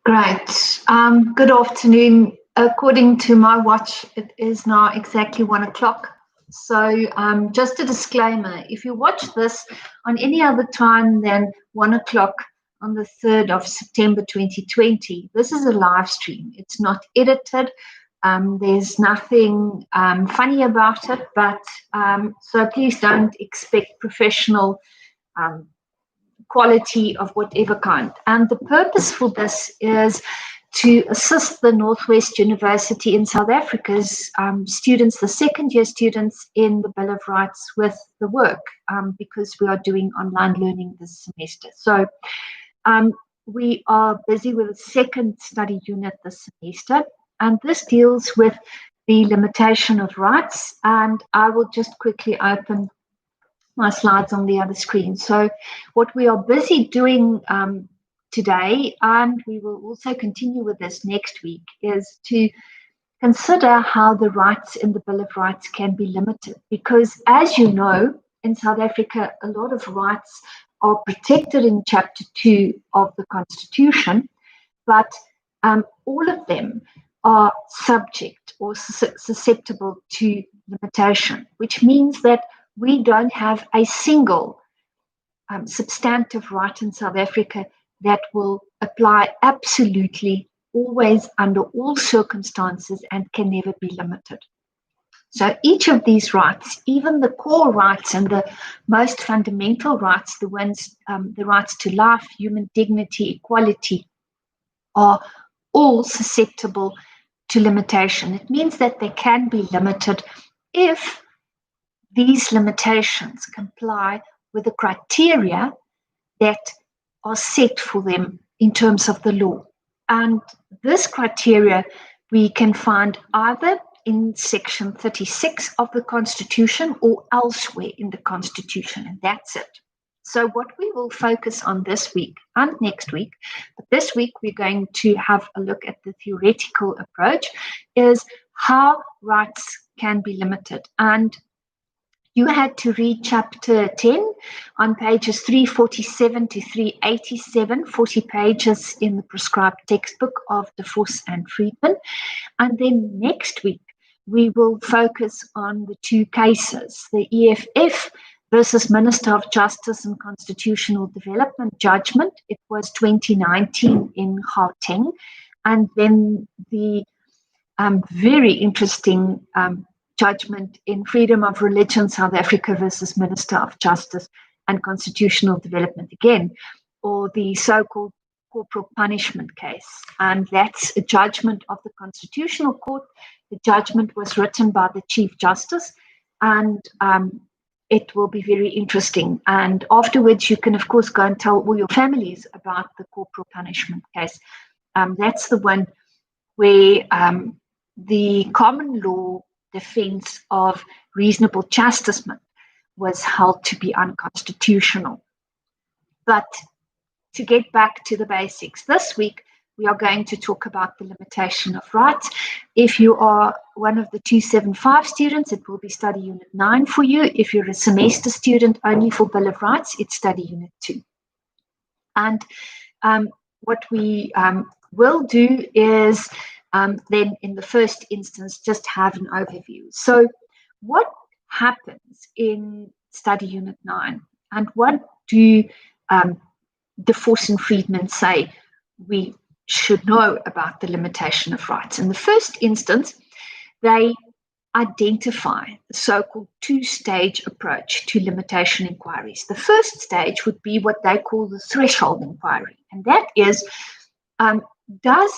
Great. Good afternoon. According to my watch, it is now exactly 1 o'clock. So just a disclaimer, if you watch this on any other time than 1 o'clock on the 3rd of September 2020, this is a live stream. It's not edited. There's nothing funny about it, but so please don't expect professional quality of whatever kind. And the purpose for this is to assist the Northwest University in South Africa's students, the second-year students in the Bill of Rights with the work, because we are doing online learning this semester. So we are busy with a second study unit this semester, and this deals with the limitation of rights. And I will just quickly open my slides on the other screen. So what we are busy doing today, and we will also continue with this next week, is to consider how the rights in the Bill of Rights can be limited. Because as you know, in South Africa, a lot of rights are protected in Chapter 2 of the Constitution, but all of them are subject or susceptible to limitation, which means that we don't have a single substantive right in South Africa that will apply absolutely always under all circumstances and can never be limited. So each of these rights, even the core rights and the most fundamental rights, the ones, the rights to life, human dignity, equality, are all susceptible to limitation. It means that they can be limited if these limitations comply with the criteria that are set for them in terms of the law. And this criteria we can find either in Section 36 of the Constitution or elsewhere in the Constitution, and that's it. So what we will focus on this week and next week, but this week we're going to have a look at the theoretical approach, is how rights can be limited. And you had to read chapter 10 on pages 347 to 387, 40 pages in the prescribed textbook of DeVos and Friedman. And then next week, we will focus on the two cases, the EFF versus Minister of Justice and Constitutional Development judgment. It was 2019 in Gauteng. And then the very interesting judgment in Freedom of Religion South Africa versus Minister of Justice and Constitutional Development again, or the so-called corporal punishment case. And that's a judgment of the Constitutional Court. The judgment was written by the Chief Justice, and it will be very interesting. And afterwards, you can, of course, go and tell all your families about the corporal punishment case. That's the one where the common law defense of reasonable chastisement was held to be unconstitutional. But to get back to the basics, this week we are going to talk about the limitation of rights. If you are one of the 275 students, it will be study unit 9 for you. If you're a semester student only for Bill of Rights, it's study unit 2. And what we will do is then in the first instance, just have an overview. So what happens in study unit 9, and what do DeVos and Friedman say we should know about the limitation of rights? In the first instance, they identify the so-called two-stage approach to limitation inquiries. The first stage would be what they call the threshold inquiry, and that is, does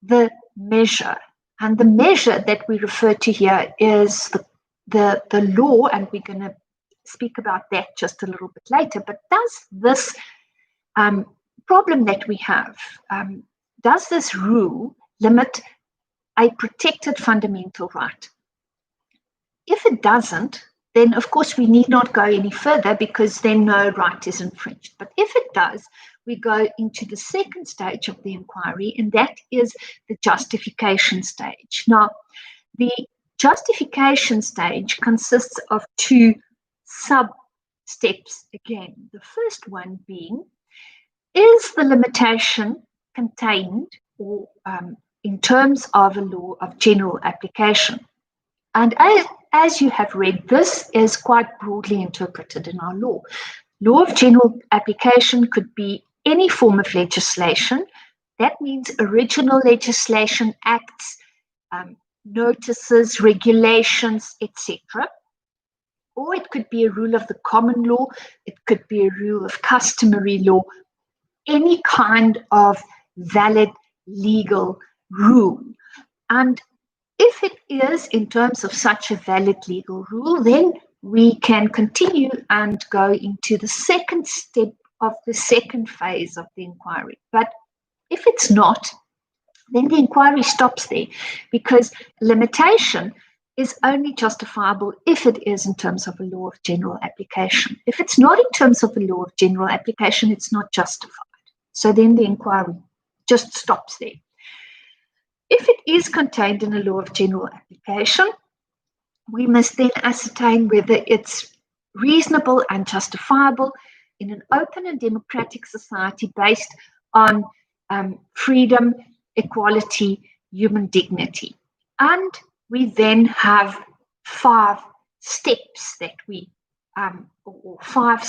the measure, and the measure that we refer to here is the law, and we're going to speak about that just a little bit later. But does this problem that we have, does this rule limit a protected fundamental right? If it doesn't, then of course we need not go any further, because then no right is infringed. But if it does, we go into the second stage of the inquiry, and that is the justification stage. Now, the justification stage consists of two sub-steps again. The first one being, is the limitation contained or in terms of a law of general application? And as you have read, this is quite broadly interpreted in our law. Law of general application could be any form of legislation. That means original legislation, acts, notices, regulations, etc. Or it could be a rule of the common law. It could be a rule of customary law. Any kind of valid legal rule. And if it is in terms of such a valid legal rule, then we can continue and go into the second step of the second phase of the inquiry. But if it's not, then the inquiry stops there, because limitation is only justifiable if it is in terms of a law of general application. If it's not in terms of a law of general application, it's not justified. So then the inquiry just stops there. If it is contained in a law of general application, we must then ascertain whether it's reasonable and justifiable in an open and democratic society based on freedom, equality, human dignity. And we then have 5 steps that we, or 5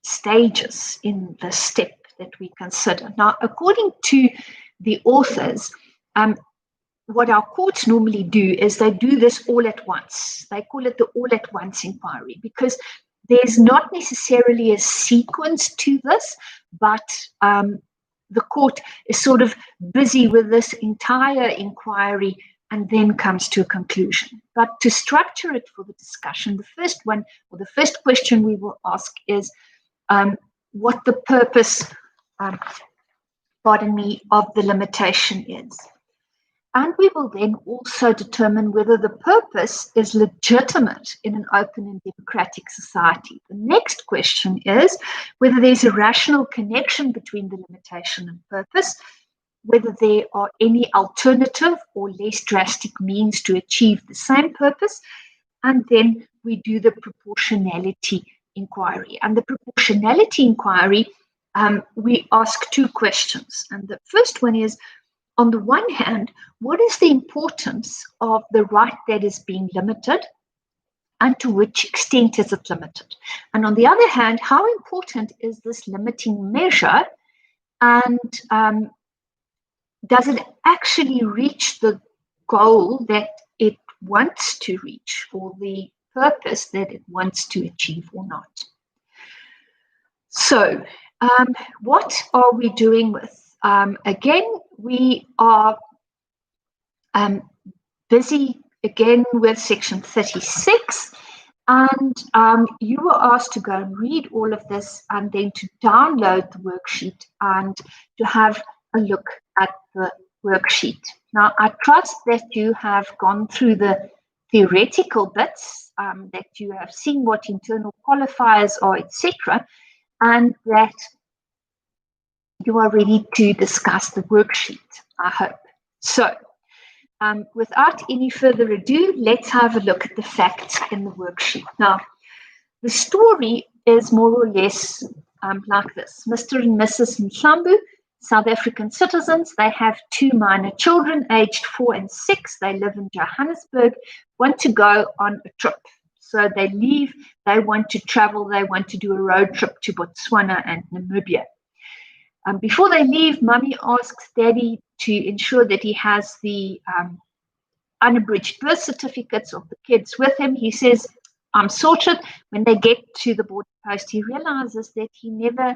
stages in the step that we consider. Now, according to the authors, what our courts normally do is they do this all at once. They call it the all at once inquiry, because there's not necessarily a sequence to this, but the court is sort of busy with this entire inquiry and then comes to a conclusion. But to structure it for the discussion, the first one, or the first question we will ask is what the purpose, of the limitation is. And we will then also determine whether the purpose is legitimate in an open and democratic society. The next question is whether there's a rational connection between the limitation and purpose, whether there are any alternative or less drastic means to achieve the same purpose, and then we do the proportionality inquiry. And the proportionality inquiry, we ask 2 questions. And the first one is, on the one hand, what is the importance of the right that is being limited, and to which extent is it limited? And on the other hand, how important is this limiting measure, and does it actually reach the goal that it wants to reach, or the purpose that it wants to achieve or not? So, what are we doing with? Again, we are busy again with section 36, and you were asked to go and read all of this and then to download the worksheet and to have a look at the worksheet. Now, I trust that you have gone through the theoretical bits, that you have seen what internal qualifiers are, etc., and that you are ready to discuss the worksheet, I hope. So, without any further ado, let's have a look at the facts in the worksheet. Now, the story is more or less like this. Mr. and Mrs. Mhlambu, South African citizens, they have 2 minor children, aged 4 and 6. They live in Johannesburg, want to go on a trip. So they leave, they want to travel, they want to do a road trip to Botswana and Namibia. Before they leave, Mummy asks Daddy to ensure that he has the unabridged birth certificates of the kids with him. He says, I'm sorted. When they get to the border post, he realizes that he never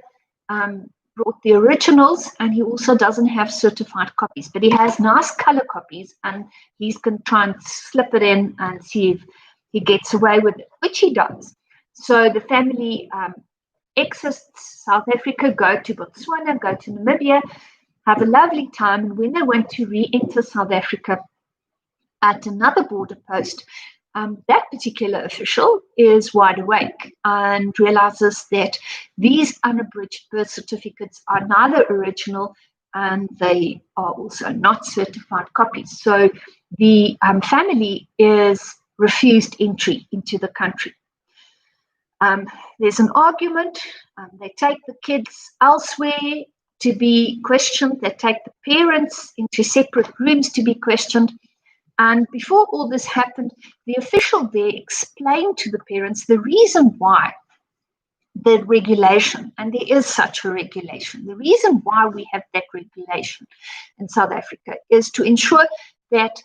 brought the originals, and he also doesn't have certified copies, but he has nice color copies, and he's going to try and slip it in and see if he gets away with it, which he does. So the family exits South Africa, go to Botswana, go to Namibia, have a lovely time. And when they want to re-enter South Africa at another border post, that particular official is wide awake and realizes that these unabridged birth certificates are neither original and they are also not certified copies. So the family is refused entry into the country. There's an argument. They take the kids elsewhere to be questioned. They take the parents into separate rooms to be questioned. And before all this happened, the official there explained to the parents the reason why the regulation, and there is such a regulation, the reason why we have that regulation in South Africa is to ensure that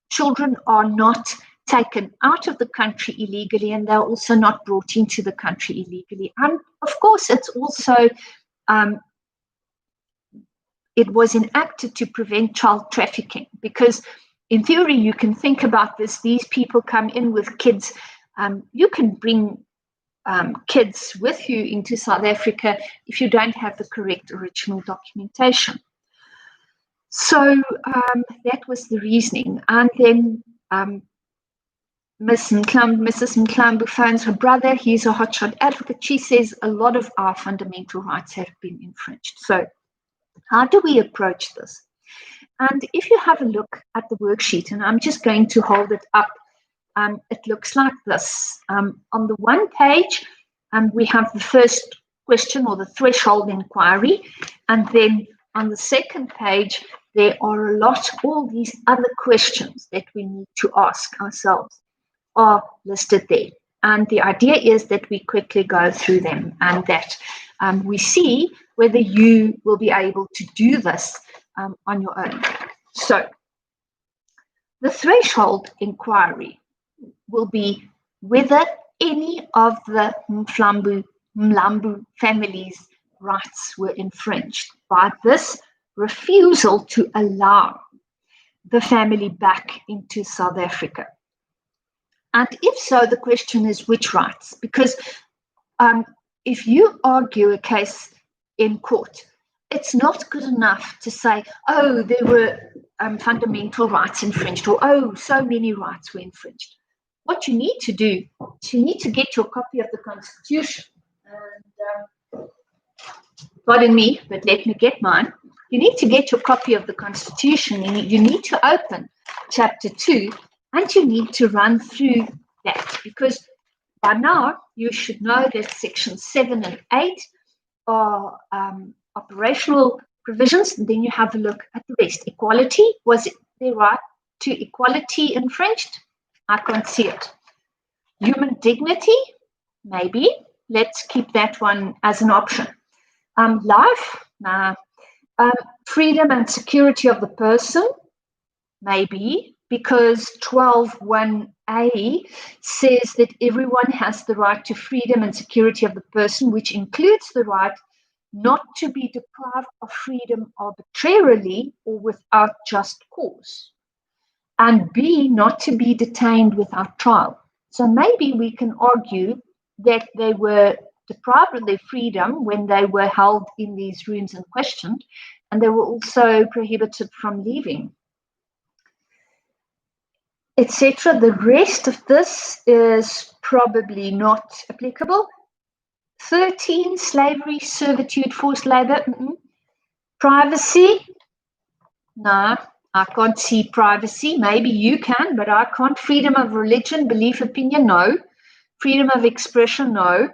children are not taken out of the country illegally, and they're also not brought into the country illegally. And of course, it's also it was enacted to prevent child trafficking, because in theory, you can think about this. These people come in with kids. You can bring kids with you into South Africa if you don't have the correct original documentation. So that was the reasoning. And then Mrs. Mklambu phones her brother. He's a hotshot advocate. She says a lot of our fundamental rights have been infringed. So how do we approach this? And if you have a look at the worksheet, and I'm just going to hold it up, it looks like this. On the one page, we have the first question, or the threshold inquiry. And then on the second page, there are all these other questions that we need to ask ourselves are listed there. And the idea is that we quickly go through them and that we see whether you will be able to do this on your own. So the threshold inquiry will be whether any of the Mlambu family's rights were infringed by this refusal to allow the family back into South Africa. And if so, the question is which rights? Because if you argue a case in court, it's not good enough to say, oh, there were fundamental rights infringed, or oh, so many rights were infringed. What you need to do is you need to get your copy of the Constitution. And pardon me, but let me get mine. You need to get your copy of the Constitution. You need to open Chapter 2, and you need to run through that, because by now you should know that Section 7 and 8 are operational provisions, and then you have a look at the rest. Equality, was it their right to equality infringed? I can't see it. Human dignity, maybe. Let's keep that one as an option. Life, nah. Freedom and security of the person, maybe, because 12(1)(a) says that everyone has the right to freedom and security of the person, which includes the right not to be deprived of freedom arbitrarily or without just cause, and B, not to be detained without trial. So maybe we can argue that they were deprived of their freedom when they were held in these rooms and questioned, and they were also prohibited from leaving, etc. The rest of this is probably not applicable. 13, slavery, servitude, forced labor. Privacy, no, I can't see privacy. Maybe you can, but I can't. Freedom of religion, belief, opinion, no. Freedom of expression, no.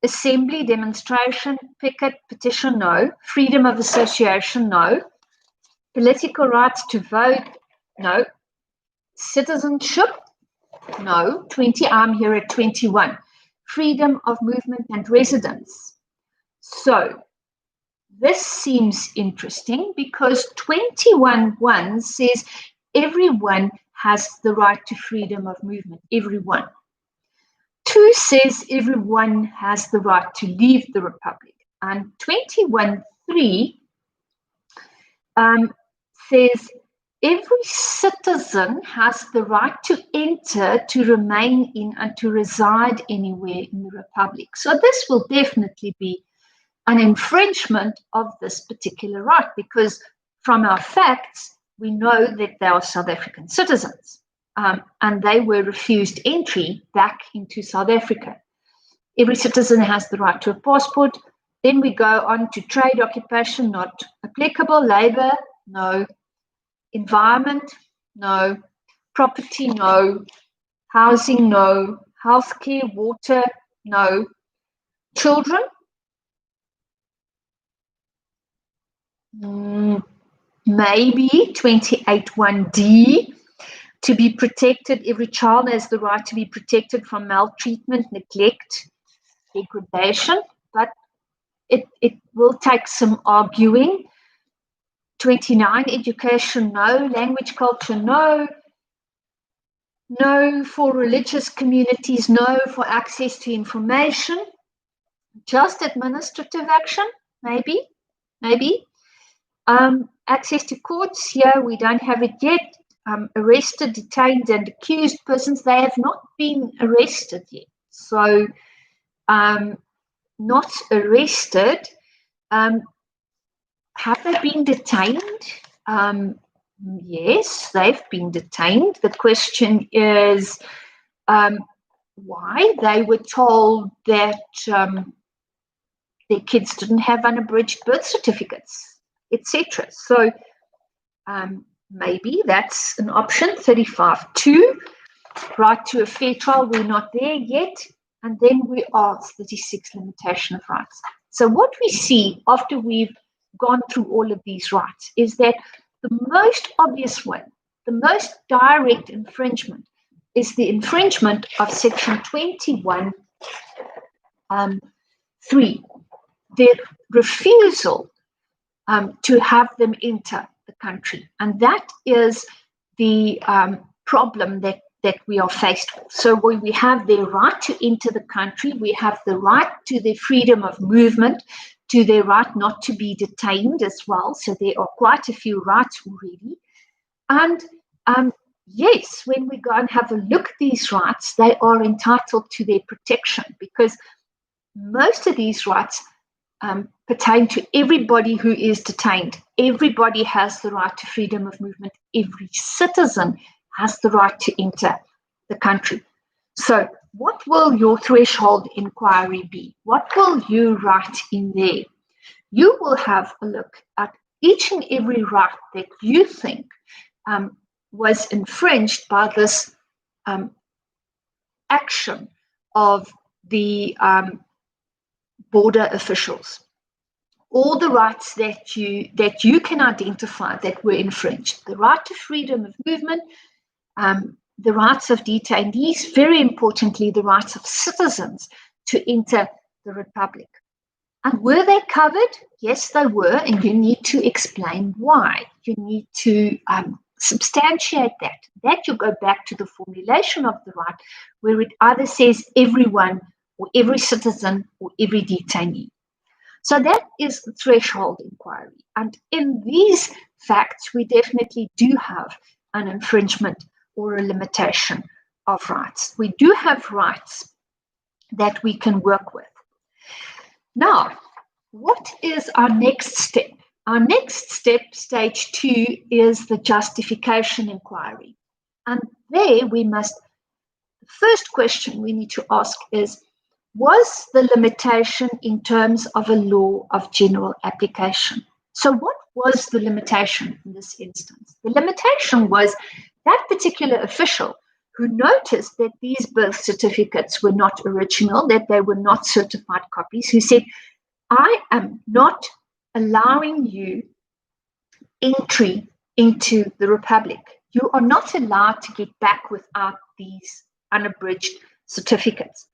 Assembly, demonstration, picket, petition, no. Freedom of association, no. Political rights to vote, no. Citizenship, no. 20, I'm here at 21. Freedom of movement and residence. So this seems interesting because 21(1) says everyone has the right to freedom of movement, everyone. 2 says everyone has the right to leave the Republic. And 21(3) says every citizen has the right to enter, to remain in, and to reside anywhere in the Republic. So this will definitely be an infringement of this particular right, because from our facts, we know that they are South African citizens, and they were refused entry back into South Africa. Every citizen has the right to a passport. Then we go on to trade, occupation, not applicable. Labor, no. Environment, no. Property, no. Housing, no. Healthcare, water, no. Children, maybe 28(1)(d), to be protected. Every child has the right to be protected from maltreatment, neglect, degradation, but it will take some arguing. 29, education, no. Language, culture, no. No for religious communities, no for access to information. Just administrative action, maybe. Access to courts, here we don't have it yet. Arrested, detained, and accused persons, they have not been arrested yet. So, not arrested. Have they been detained? Yes, they've been detained. The question is why. They were told that their kids didn't have unabridged birth certificates, etc. So maybe that's an option. 35(2), right to a fair trial, we're not there yet. And then we are 36, limitation of rights. So what we see after we've gone through all of these rights is that the most obvious one, the most direct infringement, is the infringement of Section 21(3), the refusal to have them enter the country. And that is the problem that we are faced with. So when we have their right to enter the country, we have the right to their freedom of movement, to their right not to be detained as well. So there are quite a few rights already. And yes, when we go and have a look at these rights, they are entitled to their protection, because most of these rights pertain to everybody who is detained. Everybody has the right to freedom of movement. Every citizen has the right to enter the country. So what will your threshold inquiry be? What will you write in there? You will have a look at each and every right that you think was infringed by this action of the border officials. All the rights that you can identify that were infringed: the right to freedom of movement, the rights of detainees, very importantly, the rights of citizens to enter the Republic. And were they covered? Yes, they were, and you need to explain why. You need to substantiate that. That you go back to the formulation of the right, where it either says everyone, or every citizen, or every detainee. So that is the threshold inquiry. And in these facts, we definitely do have an infringement or a limitation of rights. We do have rights that we can work with. Now, what is our next step? Our next step, stage 2, is the justification inquiry. And there we must, the first question we need to ask is, was the limitation in terms of a law of general application? So what was the limitation in this instance? The limitation was that particular official who noticed that these birth certificates were not original, that they were not certified copies, who said, I am not allowing you entry into the Republic. You are not allowed to get back without these unabridged certificates.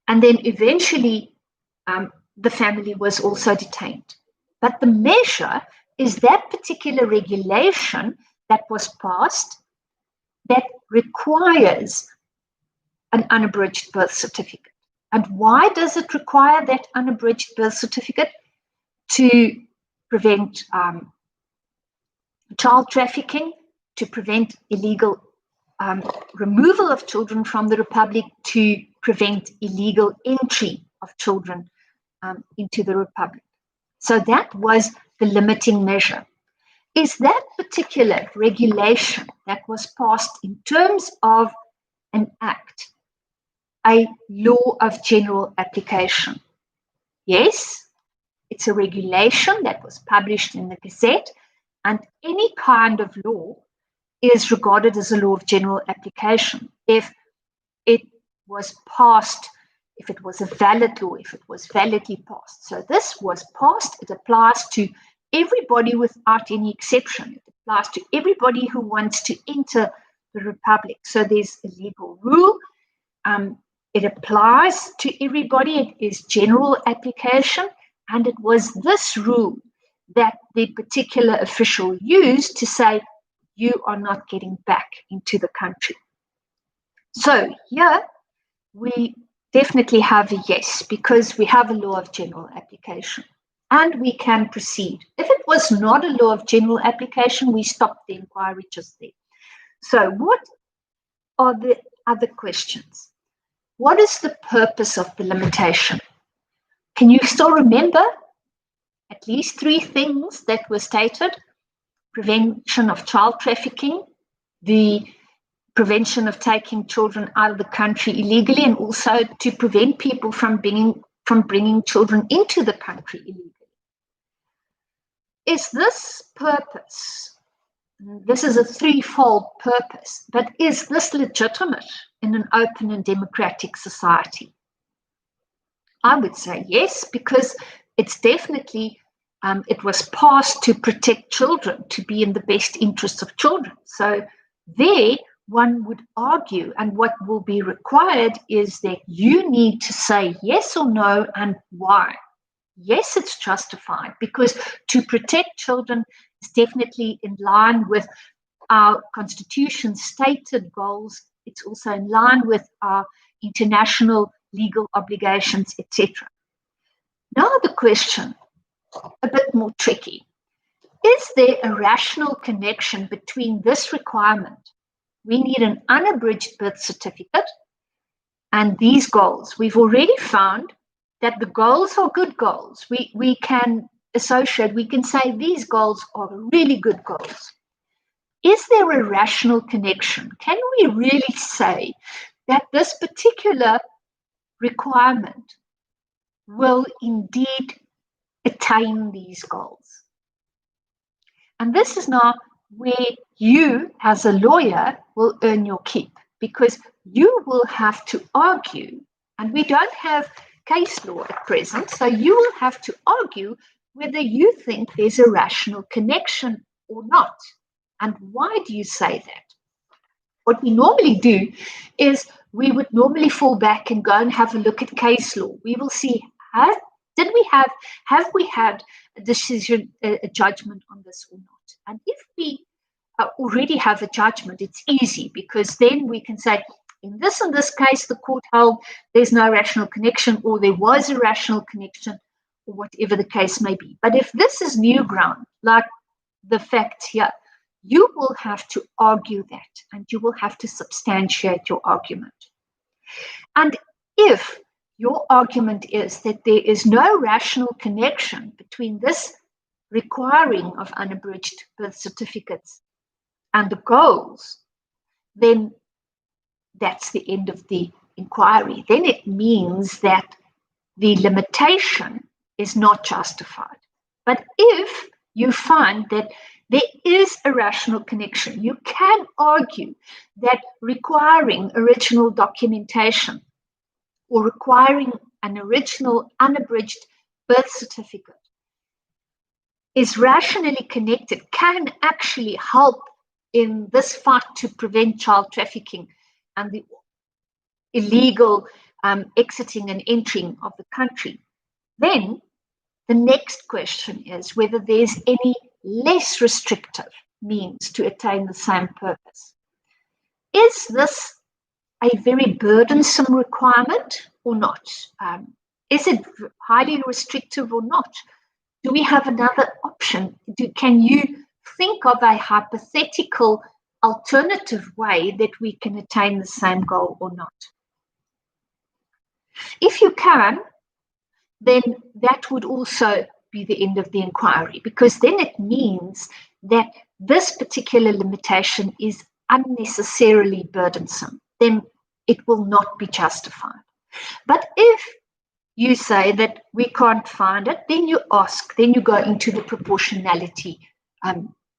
And then eventually the family was also detained. But the measure is that particular regulation that was passed that requires an unabridged birth certificate. And why does it require that unabridged birth certificate? To prevent child trafficking, to prevent illegal removal of children from the Republic to prevent illegal entry of children into the Republic. So that was the limiting measure. Is that particular regulation that was passed in terms of an act a law of general application? Yes, it's a regulation that was published in the Gazette, and any kind of law is regarded as a law of general application if it was passed, if it was a valid law, if it was validly passed. So this was passed. It applies to everybody without any exception. It applies to everybody who wants to enter the Republic. So there's a legal rule. It applies to everybody. It is general application. And it was this rule that the particular official used to say, you are not getting back into the country. So here we definitely have a yes, because we have a law of general application and we can proceed. If it was not a law of general application, we stop the inquiry just there. So what are the other questions? What is the purpose of the limitation? Can you still remember at least three things that were stated? Prevention of child trafficking, the prevention of taking children out of the country illegally, and also to prevent people from bringing children into the country illegally. Is this purpose, this is a threefold purpose, but is this legitimate in an open and democratic society? I would say yes, because it's definitely, it was passed to protect children, to be in the best interests of children. So there, one would argue, and what will be required is that you need to say yes or no and why. Yes, it's justified, because to protect children is definitely in line with our Constitution's stated goals. It's also in line with our international legal obligations, etc. Now the question, a bit more tricky. Is there a rational connection between this requirement? We need an unabridged birth certificate and these goals. We've already found that the goals are good goals. We can associate, we can say these goals are really good goals. Is there a rational connection? Can we really say that this particular requirement will indeed attain these goals? And this is now where you, as a lawyer, will earn your keep, because you will have to argue, and we don't have case law at present, so you will have to argue whether you think there's a rational connection or not. And why do you say that? What we normally do is we would normally fall back and go and have a look at case law. We will see, have we had a decision, a judgment on this or not? And if we already have a judgment, it's easy, because then we can say, in this and this case, the court held there's no rational connection, or there was a rational connection, or whatever the case may be. But if this is new ground, like the facts here, you will have to argue that, and you will have to substantiate your argument. And if your argument is that there is no rational connection between this requiring of unabridged birth certificates and the goals, then that's the end of the inquiry. Then it means that the limitation is not justified. But if you find that there is a rational connection, you can argue that requiring original documentation or requiring an original unabridged birth certificate is rationally connected, can actually help in this fight to prevent child trafficking and the illegal exiting and entering of the country. Then the next question is whether there's any less restrictive means to attain the same purpose. Is this a very burdensome requirement or not? Is it highly restrictive or not? Do we have another option? Can you think of a hypothetical alternative way that we can attain the same goal or not. If you can, then that would also be the end of the inquiry, because then it means that this particular limitation is unnecessarily burdensome. Then it will not be justified. But if you say that we can't find it, then you ask, then you go into the proportionality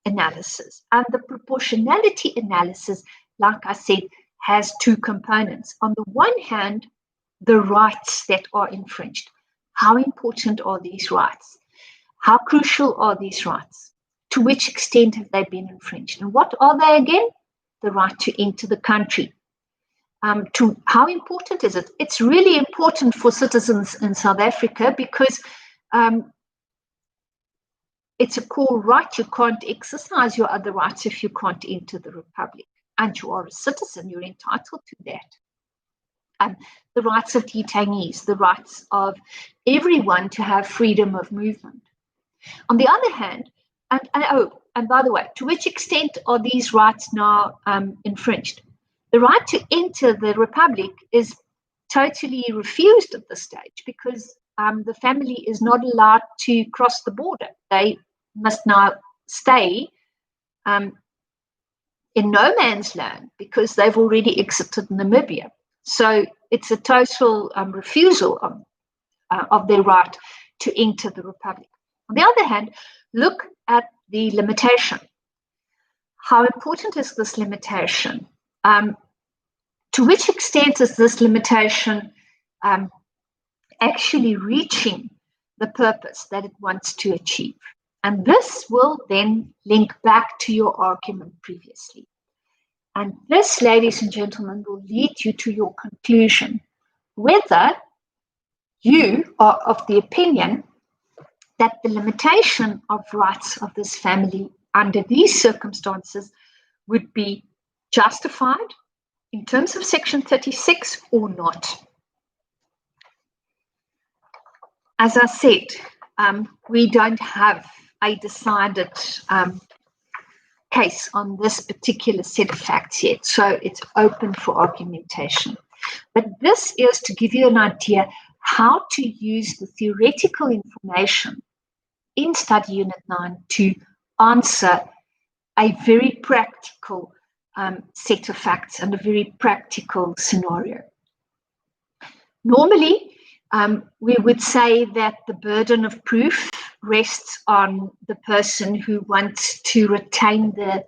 analysis. And the proportionality analysis, like I said, has two components. On the one hand, the rights that are infringed. How important are these rights? How crucial are these rights? To which extent have they been infringed? And what are they again? The right to enter the country. To how important is it? It's really important for citizens in South Africa because it's a core right. You can't exercise your other rights if you can't enter the Republic. And you are a citizen, you're entitled to that. The rights of detainees, the rights of everyone to have freedom of movement. On the other hand, and by the way, to which extent are these rights now infringed? The right to enter the Republic is totally refused at this stage because the family is not allowed to cross the border. They must now stay in no man's land because they've already exited Namibia. So it's a total refusal of their right to enter the Republic. On the other hand, look at the limitation. How important is this limitation? To which extent is this limitation actually reaching the purpose that it wants to achieve? And this will then link back to your argument previously. And this, ladies and gentlemen, will lead you to your conclusion whether you are of the opinion that the limitation of rights of this family under these circumstances would be justified in terms of Section 36 or not. As I said, we don't have a decided case on this particular set of facts yet, so it's open for argumentation. But this is to give you an idea how to use the theoretical information in Study Unit 9 to answer a very practical set of facts and a very practical scenario. Normally, we would say that the burden of proof rests on the person who wants to retain the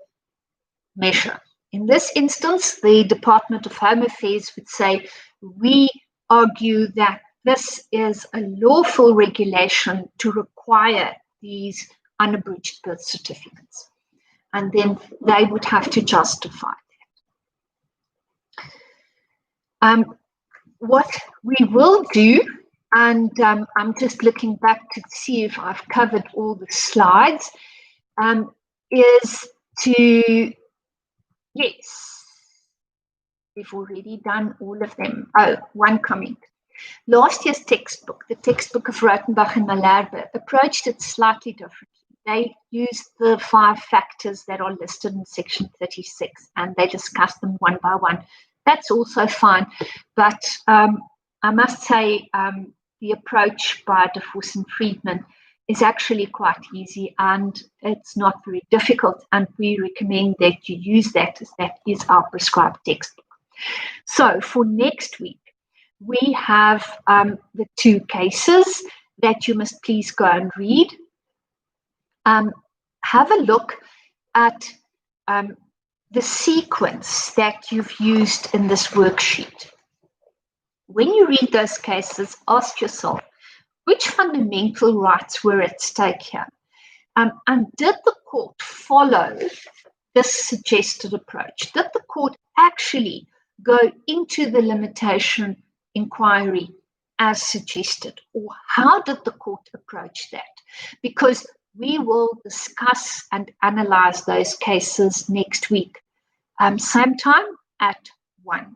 measure. In this instance, the Department of Home Affairs would say, we argue that this is a lawful regulation to require these unabridged birth certificates. And then they would have to justify that. What we will do, and I'm just looking back to see if I've covered all the slides, is to, yes, we've already done all of them. Oh, one comment. Last year's textbook, the textbook of Rautenbach and Malherbe, approached it slightly differently. They used the 5 factors that are listed in Section 36 and they discussed them one by one. That's also fine, but I must say the approach by De Vos and Friedman is actually quite easy and it's not very difficult, and we recommend that you use that, as that is our prescribed textbook. So for next week, we have the 2 cases that you must please go and read. Have a look at the sequence that you've used in this worksheet. When you read those cases, ask yourself, which fundamental rights were at stake here? And did the court follow this suggested approach? Did the court actually go into the limitation inquiry as suggested? Or how did the court approach that? Because we will discuss and analyze those cases next week, same time at 1.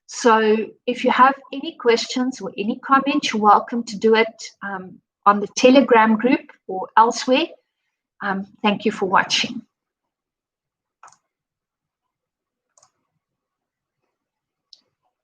So if you have any questions or any comments, you're welcome to do it on the Telegram group or elsewhere. Thank you for watching.